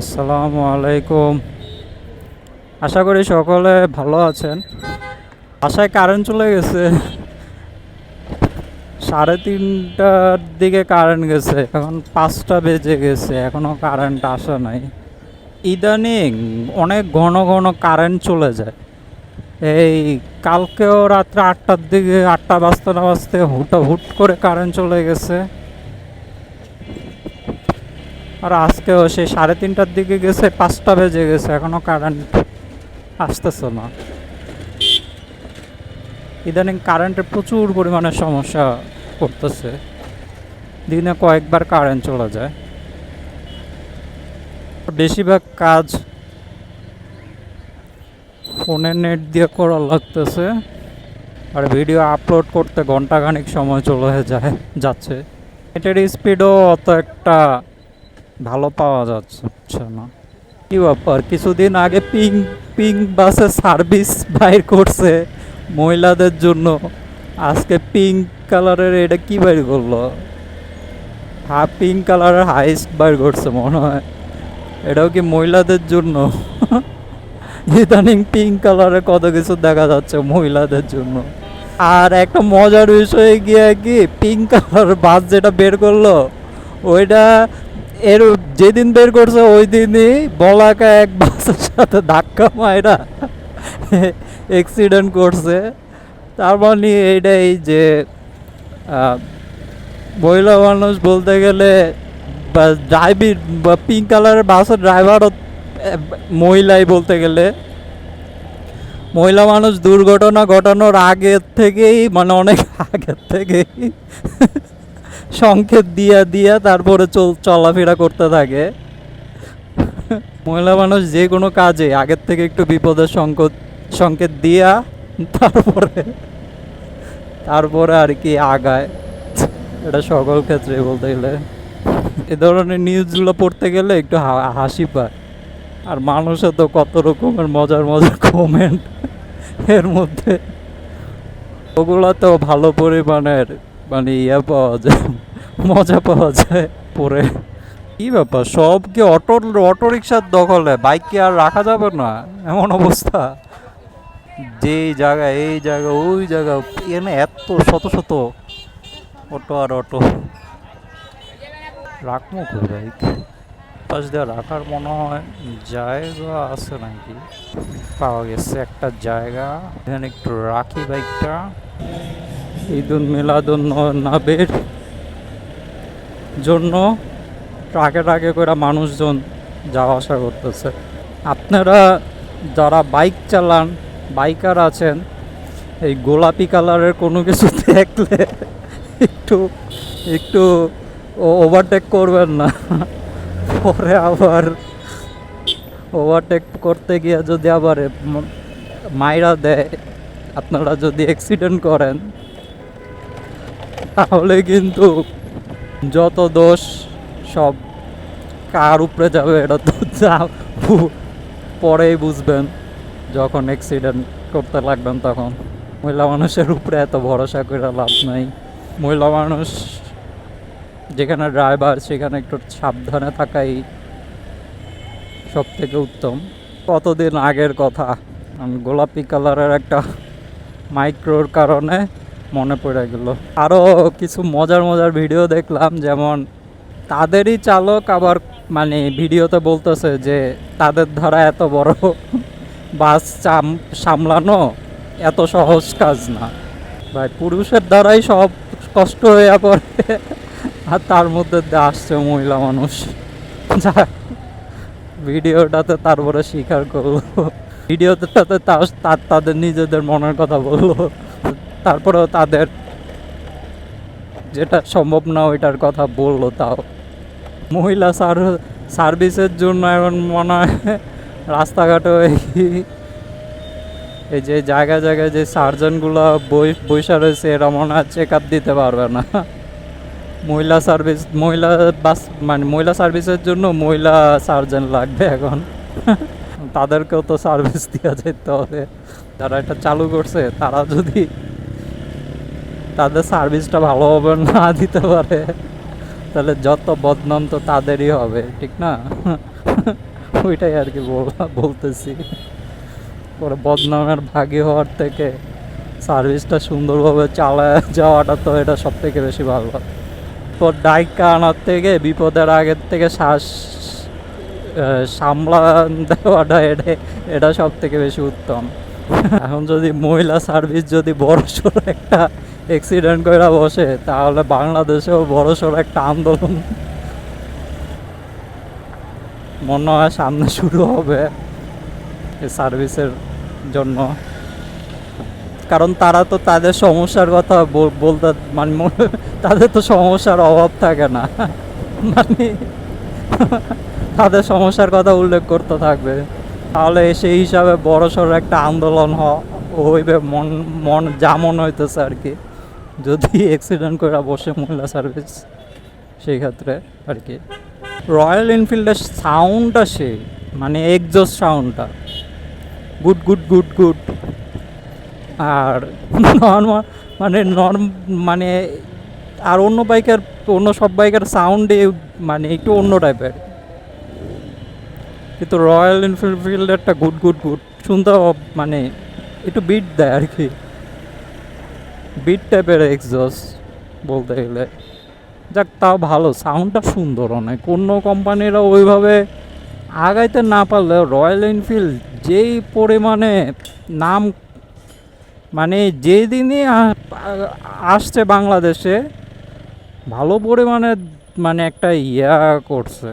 আসসালামু আলাইকুম। আশা করি সকলে ভালো আছেন। বাসায় কারেন্ট চলে গেছে, 3:30টার দিকে কারেন্ট গেছে, এখন 5টা বেজে গেছে, এখনও কারেন্ট আসা নাই। ইদানিং অনেক ঘন ঘন কারেন্ট চলে যায়। এই কালকেও রাত্রে 8টার দিকে, 8টা বাজতে না বাজতে হুট করে কারেন্ট চলে গেছে। আর আজকেও সেই 3:30টার দিকে গেছে, 5টা বেজে গেছে, এখনও কারেন্ট আসতেছে না। ইদানিং কারেন্টের প্রচুর পরিমাণে সমস্যা করতেছে, দিনে কয়েকবার কারেন্ট চলে যায়। বেশিরভাগ কাজ ফোনের নেট দিয়ে করা লাগতেছে, আর ভিডিও আপলোড করতে ঘন্টাখানিক সময় চলে যাচ্ছে। নেটের স্পিডও অত একটা ভালো পাওয়া যাচ্ছে না। কি ব্যাপার, কিছুদিন আগে পিঙ্ক বাসে সার্ভিস বাইর করছে মহিলাদের জন্য, আজকে পিঙ্ক কালারের এটা কি বাইর করলো? পিঙ্ক কালারের হাইস্ট বাইর করছে মনে হয়, এটাও কি মহিলাদের জন্য? ইদানিং পিঙ্ক কালারের কত কিছু দেখা যাচ্ছে মহিলাদের জন্য। আর একটা মজার বিষয় গিয়ে কি, পিঙ্ক কালার বাস যেটা বের করলো, ওইটা এর যেদিন বের করছে ওই দিনই বলাকা এক বাসের সাথে ধাক্কা মাইরা অ্যাক্সিডেন্ট করছে। তার মানে এইটাই যে মহিলা মানুষ বলতে গেলে, বা ড্রাইভিং বা পিঙ্ক কালারের বাসের ড্রাইভারও মহিলাই বলতে গেলে। মহিলা মানুষ দুর্ঘটনা ঘটানোর আগের থেকেই, মানে অনেক আগের থেকেই সংকেত দিয়া তারপরে চলাফেরা করতে থাকে। মহিলা মানুষ যে কোনো কাজে আগের থেকে একটু বিপদের সংকেত দিয়া তারপরে তারপরে আর কি আগায়। এটা সকল ক্ষেত্রে বলতে গেলে এ ধরনের নিউজগুলো পড়তে গেলে একটু হাসি পায়। আর মানুষের তো কত রকমের মজার মজার কমেন্ট এর মধ্যে, ওগুলাতেও ভালো পরিমাণের মানে পাওয়া যায়, মজা পাওয়া যায় পরে। কি ব্যাপার, সব কি অটো রিক্সার দখলে? বাইক কি আর রাখা যাবে না এমন অবস্থা? যেই জায়গা এই জায়গা ওই জায়গা, এনে এত শত শত অটো আর অটো, রাখবো কই বাইক? পাশ দিয়ে রাখার মনে হয় জায়গা আছে নাকি? পাওয়া গেছে একটা জায়গা, এখানে একটু রাখি বাইকটা। ঈদুল মিলাদুন নবীর জন্য ট্রাকে করে মানুষজন যাওয়া আসা করতেছে। আপনারা যারা বাইক চালান, বাইকার আছেন, এই গোলাপি কালারের কোনো কিছু দেখলে একটু একটু ওভারটেক করবেন না, পরে আবার ওভারটেক করতে গিয়ে যদি আবার মাইরা দেয়, আপনারা যদি অ্যাক্সিডেন্ট করেন, তাহলে কিন্তু যত দোষ সব কার উপরে যাবে এটা তো পরেই বুঝবেন, যখন অ্যাক্সিডেন্ট করতে লাগবেন তখন। মহিলা মানুষের উপরে এত ভরসা করে লাভ নাই। মহিলা মানুষ যেখানে ড্রাইভার, সেখানে একটু সাবধানে থাকাই সব থেকে উত্তম। কতদিন আগের কথা, গোলাপি কালারের একটা মাইক্রোর কারণে মনে পড়ে গেল। আরও কিছু মজার মজার ভিডিও দেখলাম, যেমন তাদেরই চালক আবার মানে ভিডিওতে বলতেছে যে তাদের দ্বারা এত বড় বাস সামলানো এত সহজ কাজ না ভাই, পুরুষের দ্বারাই সব কষ্ট হয়ে পড়ে, আর তার মধ্যে আসছে মহিলা মানুষ। যা ভিডিওটাতে তারপরে স্বীকার করলো, ভিডিওতে তাদের নিজেদের মনের কথা বললো, তারপরেও তাদের যেটা সম্ভব না ওইটার কথা বললো। তাও মহিলা সার্ভিসের জন্য এখন মনে হয় রাস্তাঘাটে এই যে জায়গায় জায়গায় যে সার্জনগুলো বৈশা রয়েছে, এরা মনে হয় চেক আপ দিতে পারবে না। মহিলা সার্ভিসের জন্য মহিলা সার্জন লাগবে এখন, তাদেরকেও তো সার্ভিস দেওয়া যেতে হবে। যারা এটা চালু করছে তারা যদি তাদের সার্ভিসটা ভালোভাবে না দিতে পারে, তাহলে যত বদনাম তো তাদেরই হবে, ঠিক না? ওইটাই আর কি বলতেছি। পরে বদনামের ভাগী হওয়ার থেকে সার্ভিসটা সুন্দরভাবে চালায় যাওয়াটা তো এটা সব থেকে বেশি ভালো। বিপদ ডাইকা আনার থেকে বিপদের আগের থেকে সামলা দেওয়াটা এটা সব থেকে বেশি উত্তম। এখন যদি মহিলা সার্ভিস যদি বড়সড় একটা অ্যাক্সিডেন্ট করে বসে, তাহলে বাংলাদেশেও বড়সড় একটা আন্দোলন মনে হয় সামনে শুরু হবে এই সার্ভিসের জন্য। কারণ তারা তো তাদের সমস্যার কথা বলতে মানে তাদের তো সমস্যার অভাব থাকে না, মানে তাদের সমস্যার কথা উল্লেখ করতে থাকবে। তাহলে সেই হিসাবে বড়সড় একটা আন্দোলন হইবে মন যেমন হইতেছে আর কি, যদি অ্যাক্সিডেন্ট করে বসে মহিলা সার্ভিস সেই ক্ষেত্রে আর কি। রয়্যাল এনফিল্ডের সাউন্ডটা সেই মানে এক্সজস্ট সাউন্ডটা গুড গুড গুড গুড। আর নর্মাল মানে আর অন্য সব বাইকের সাউন্ডে মানে একটু অন্য টাইপের, কিন্তু রয়্যাল এনফিল্ডেরটা গুড গুড গুড শুনতে মানে একটু বিট দেয় আর কি, বিট টাইপের এক্সজস্ট বলতে গেলে। যাক, তাও ভালো, সাউন্ডটা সুন্দর অনেক। অন্য কোম্পানিরা ওইভাবে আগাইতে না পারলে রয়্যাল এনফিল্ড যেই পরিমাণে নাম মানে যেদিনই আসছে বাংলাদেশে ভালো পরিমাণে মানে একটা করছে,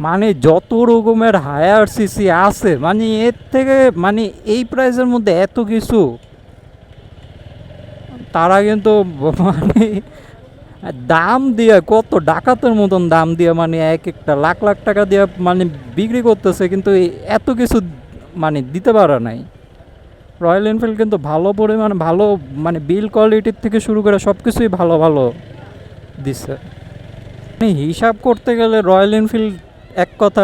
মানে যত রকমের হায়ার সিসি আছে মানে এর থেকে মানে এই প্রাইসের মধ্যে এত কিছু তারা কিন্তু মানে দাম দিয়ে কত ডাকাতের মতন দাম দিয়ে মানে এক একটা লাখ লাখ টাকা দিয়ে মানে বিক্রি করতেছে, কিন্তু এত কিছু মানে দিতে পারে নাই। রয়্যাল এনফিল্ড কিন্তু ভালো পরিমাণে ভালো মানে বিল কোয়ালিটির থেকে শুরু করে সব কিছুই ভালো ভালো দিচ্ছে। মানে হিসাব করতে গেলে রয়্যাল এনফিল্ড এক কথা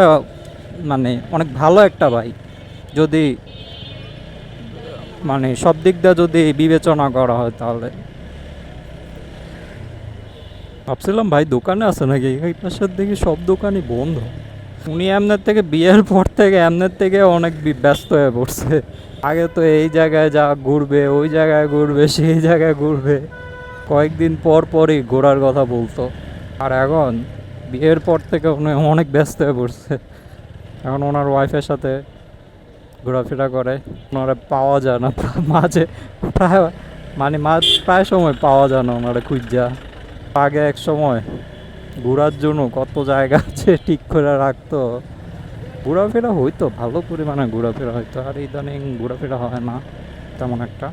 মানে অনেক ভালো একটা বাইক, যদি মানে সব দিক দিয়ে যদি বিবেচনা করা হয়। তাহলে ভাবছিলাম ভাই দোকানে আছে নাকি, এই পাশের দেখি সব দোকানই বন্ধ। উনি এমনের থেকে বিয়ের পর থেকে এমনের থেকে অনেক ব্যস্ত হয়ে পড়ছে। আগে তো এই জায়গায় যা ঘুরবে, ওই জায়গায় ঘুরবে, সেই জায়গায় ঘুরবে, কয়েকদিন পর পরই ঘোরার কথা বলতো। আর এখন বিয়ের পর থেকে উনি অনেক ব্যস্ত হয়ে পড়ছে। এখন ওনার ওয়াইফের সাথে ঘোরাফেরা করে, ওনারা পাওয়া যায় না মাঝে, প্রায় মানে প্রায় সময় পাওয়া যায় না ওনারা খুঁজা। আগে এক সময় ঘোরার জন্য কত জায়গা আছে ঠিক করে রাখতো, ঘোরাফেরা হইতো, ভালো পরিমাণে ঘোরাফেরা হইতো। আর ইদানিং ঘোরাফেরা হয় না তেমন একটা।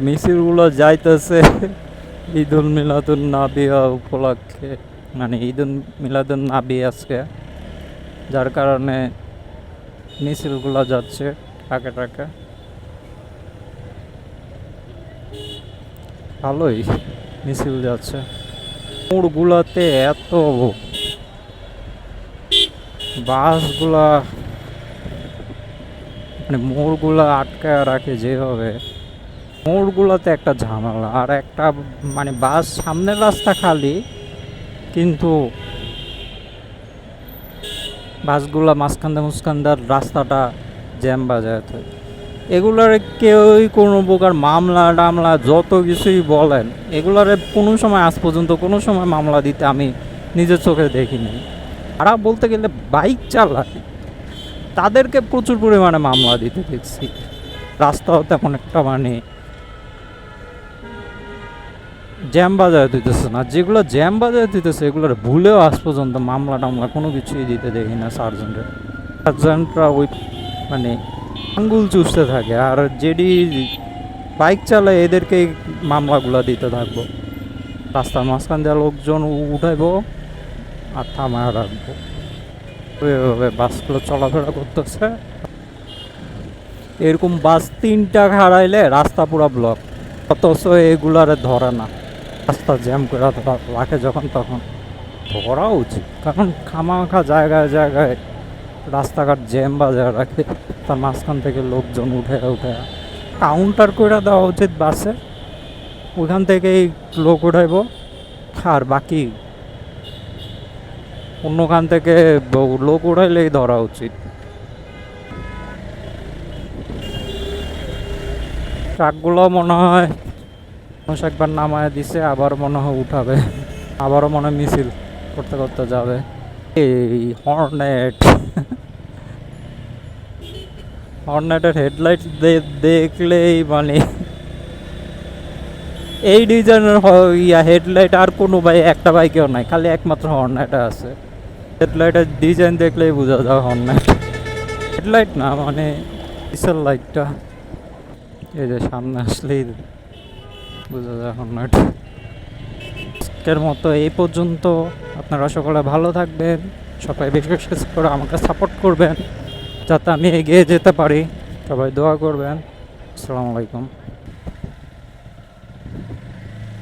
মিছিলগুলো যাইতেছে ঈদুল মিলাদুন নাবি উপলক্ষে, মানে ঈদুল মিলাদুন নাবি আজকে, যার কারণে মিছিলগুলো যাচ্ছে টাকে টাকে। ভালোই মিছিল যাচ্ছে। মোড়গুলাতে এত বাসগুলা মানে মোড়গুলা আটকায় রাখে যেভাবে, মোড়গুলাতে একটা ঝামেলা। আর একটা মানে বাস সামনের রাস্তা খালি, কিন্তু বাসগুলা মাঝখানদার রাস্তাটা জ্যাম বাজায় থাকে। এগুলার কেউই কোনো প্রকার মামলা টামলা যত কিছুই বলেন, এগুলার কোনো সময় আজ পর্যন্ত কোনো সময় মামলা দিতে আমি নিজের চোখে দেখিনি। তারা বলতে গেলে বাইক চালায়, তাদেরকে প্রচুর পরিমাণে মামলা দিতে দেখছি। রাস্তাও তেমন একটা মানে জ্যাম বাজায় দিতেছে না, যেগুলো জ্যাম বাজায় দিতেছে এগুলোর ভুলেও আজ পর্যন্ত মামলা টামলা কোনো কিছুই দিতে দেখি না। সার্জেন্টরা ওই মানে আঙ্গুল চুষতে থাকে, আর যেডি বাইক চালায় এদেরকেই মামলাগুলো দিতে থাকবো। রাস্তার মাঝখান দিয়ে লোকজন উঠাইবো আর থামায় রাখবো, ওইভাবে বাসগুলো চলাফেরা করতেছে। এরকম বাস 3টা হারাইলে রাস্তা পুরো ব্লক, অথচ এগুলারে ধরে না, রাস্তা জ্যাম করে রাখে যখন তখন। ধরা উচিত, কারণ খামাখা জায়গায় জায়গায় রাস্তাঘাট জ্যাম বাজায় রাখে, তার মাঝখান থেকে লোকজন উঠে কাউন্টার করে দেওয়া উচিত বাসে, ওইখান থেকেই লোক উঠাইব। আর বাকি অন্যখান থেকে লোক উড়াইলেই ধরা উচিত। ট্রাকগুলো মনে হয় মানুষ একবার নামায় দিছে, আবার মনে হয় উঠাবে, আবারও মনে হয় মিছিল করতে করতে যাবে। এই হর্নেট, হর্নেটের হেডলাইট দেখলেই মানে এই ডিজাইনের হেডলাইট আর কোনো একটা বাইকেও নাই, খালি একমাত্র হর্নেটে আছে। হেডলাইটের ডিজাইন দেখলেই বোঝা যায় হর্নেট। হেডলাইট না মানে পিছনের লাইটটা, এই যে সামনে আসলেই বোঝা যায় হর্নেট। আজকের মতো এই পর্যন্ত। আপনারা সকলে ভালো থাকবেন, সবাই বিশেষ করে আমাকে সাপোর্ট করবেন যাতে আমি এগিয়ে যেতে পারি। সবাই দোয়া করবেন। আসসালামু আলাইকুম।